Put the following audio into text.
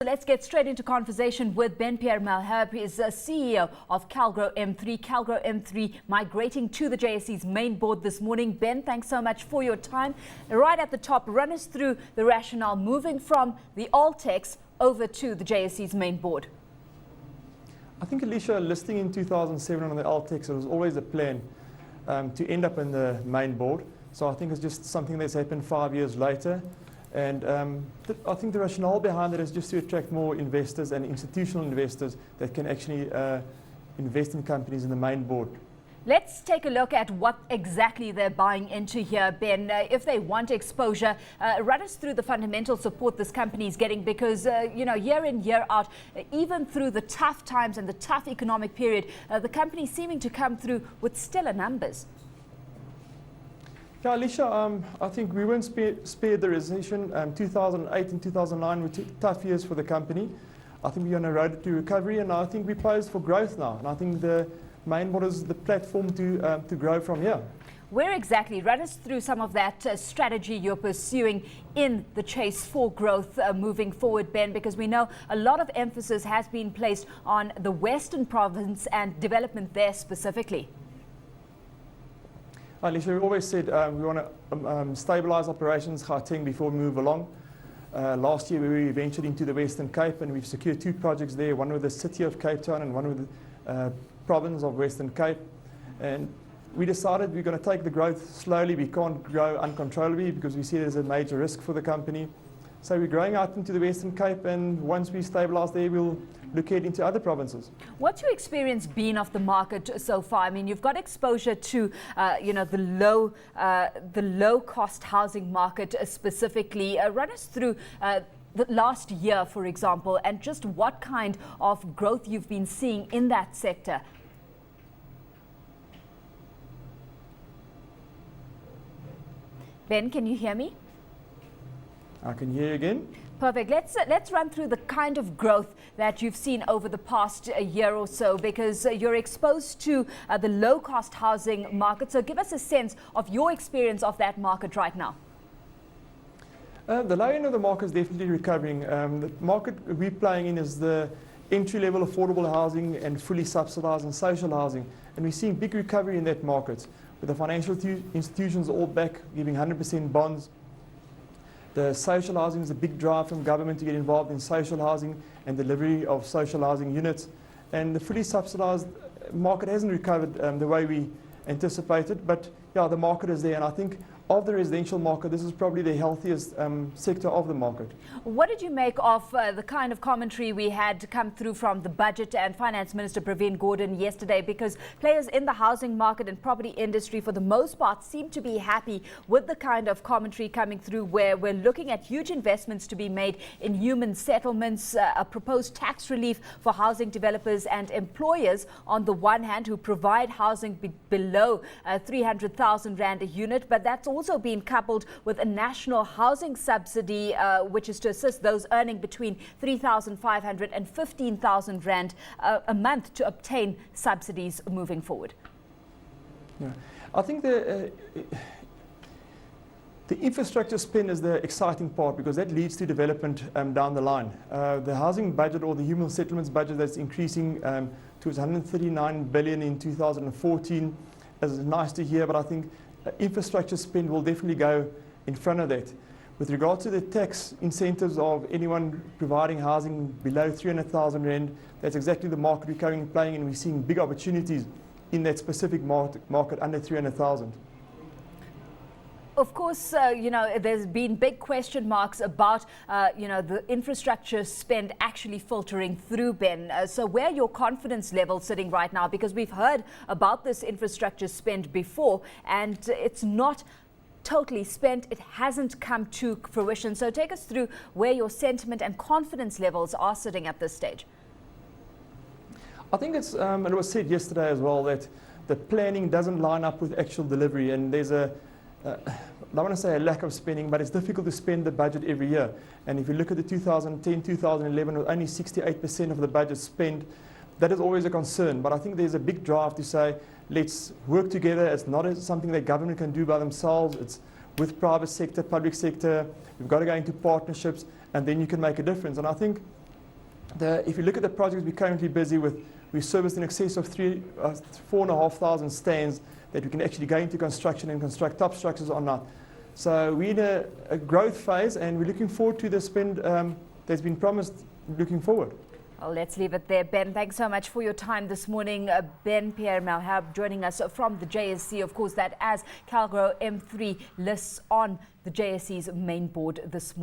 Let's get straight into conversation with Pierre Malherbe. He is CEO of Calgro M3. Calgro M3 migrating to the JSE's Mainboard this morning. Ben, thanks so much for your time. Right at the top, run us through the rationale moving from the Altx over to the JSE's Mainboard. I think, Alishia, listing in 2007 on the Altx, it was always a plan to end up in the Mainboard. So I think it's just something that's happened 5 years later. And I think the rationale behind it is just to attract more investors and institutional investors that can actually invest in companies in the Mainboard. Let's take a look at what exactly they're buying into here, Ben. If they want exposure, run us through the fundamental support this company is getting because, year in, year out, even through the tough times and the tough economic period, the company is seeming to come through with stellar numbers. Yeah, Alishia, I think we weren't spared the recession. 2008 and 2009 were tough years for the company. I think we're on a road to recovery, and I think we're poised for growth now. And I think the Mainboard is the platform to grow from here. Where exactly? Run us through some of that strategy you're pursuing in the chase for growth moving forward, Ben, because we know a lot of emphasis has been placed on the Western province and development there specifically. Alishia, we always said we want to stabilise operations, Gauteng, before we move along. Last year we ventured into the Western Cape and we've secured 2 projects there, one with the city of Cape Town and one with the province of Western Cape. And we decided we're going to take the growth slowly. We can't grow uncontrollably because we see there's a major risk for the company. So we're growing out into the Western Cape, and once we stabilise there, we'll look ahead into other provinces. What's your experience been of the market so far? I mean, you've got exposure to, the low-cost housing market specifically. Run us through the last year, for example, and just what kind of growth you've been seeing in that sector. Ben, can you hear me? I can hear you again. Perfect. Let's run through the kind of growth that you've seen over the past year or so, because you're exposed to the low-cost housing market. So give us a sense of your experience of that market right now. The low end of the market is definitely recovering. The market we're playing in is the entry-level affordable housing and fully subsidised and social housing. And we're seeing big recovery in that market, with the financial institutions all back, giving 100% bonds. The social housing is a big drive from government to get involved in social housing and delivery of social housing units. And the fully subsidised market hasn't recovered the way we anticipated, but yeah, the market is there. And I think of the residential market, this is probably the healthiest sector of the market. What did you make of the kind of commentary we had come through from the Budget and Finance Minister Pravin Gordhan yesterday? Because players in the housing market and property industry, for the most part, seem to be happy with the kind of commentary coming through, where we're looking at huge investments to be made in human settlements, a proposed tax relief for housing developers and employers on the one hand who provide housing below 300,000 Rand a unit, but that's also been coupled with a national housing subsidy, which is to assist those earning between 3,500 and 15,000 Rand a month to obtain subsidies moving forward. Yeah, I think the infrastructure spend is the exciting part, because that leads to development down the line. The housing budget, or the human settlements budget, that's increasing to 139 billion in 2014 is nice to hear, but I think infrastructure spend will definitely go in front of that. With regard to the tax incentives of anyone providing housing below 300,000 Rand, that's exactly the market we're currently playing, and we're seeing big opportunities in that specific market under 300,000. Of course, there's been big question marks about, the infrastructure spend actually filtering through, Ben. So where are your confidence levels sitting right now? Because we've heard about this infrastructure spend before, and it's not totally spent. It hasn't come to fruition. So take us through where your sentiment and confidence levels are sitting at this stage. I think it's, and it was said yesterday as well, that the planning doesn't line up with actual delivery, and there's I don't want to say a lack of spending, but it's difficult to spend the budget every year. And if you look at the 2010-2011, with only 68% of the budget spent, that is always a concern. But I think there's a big drive to say, let's work together. It's not something that government can do by themselves. It's with private sector, public sector. We've got to go into partnerships, and then you can make a difference. And I think If you look at the projects we're currently busy with, we serviced in excess of 4,500 stands that we can actually go into construction and construct top structures on now. So we're in a growth phase, and we're looking forward to the spend that's been promised looking forward. Well, let's leave it there. Ben, thanks so much for your time this morning. Ben Pierre Malherbe joining us from the JSE. Of course, that as Calgro M3 lists on the JSE's main board this morning.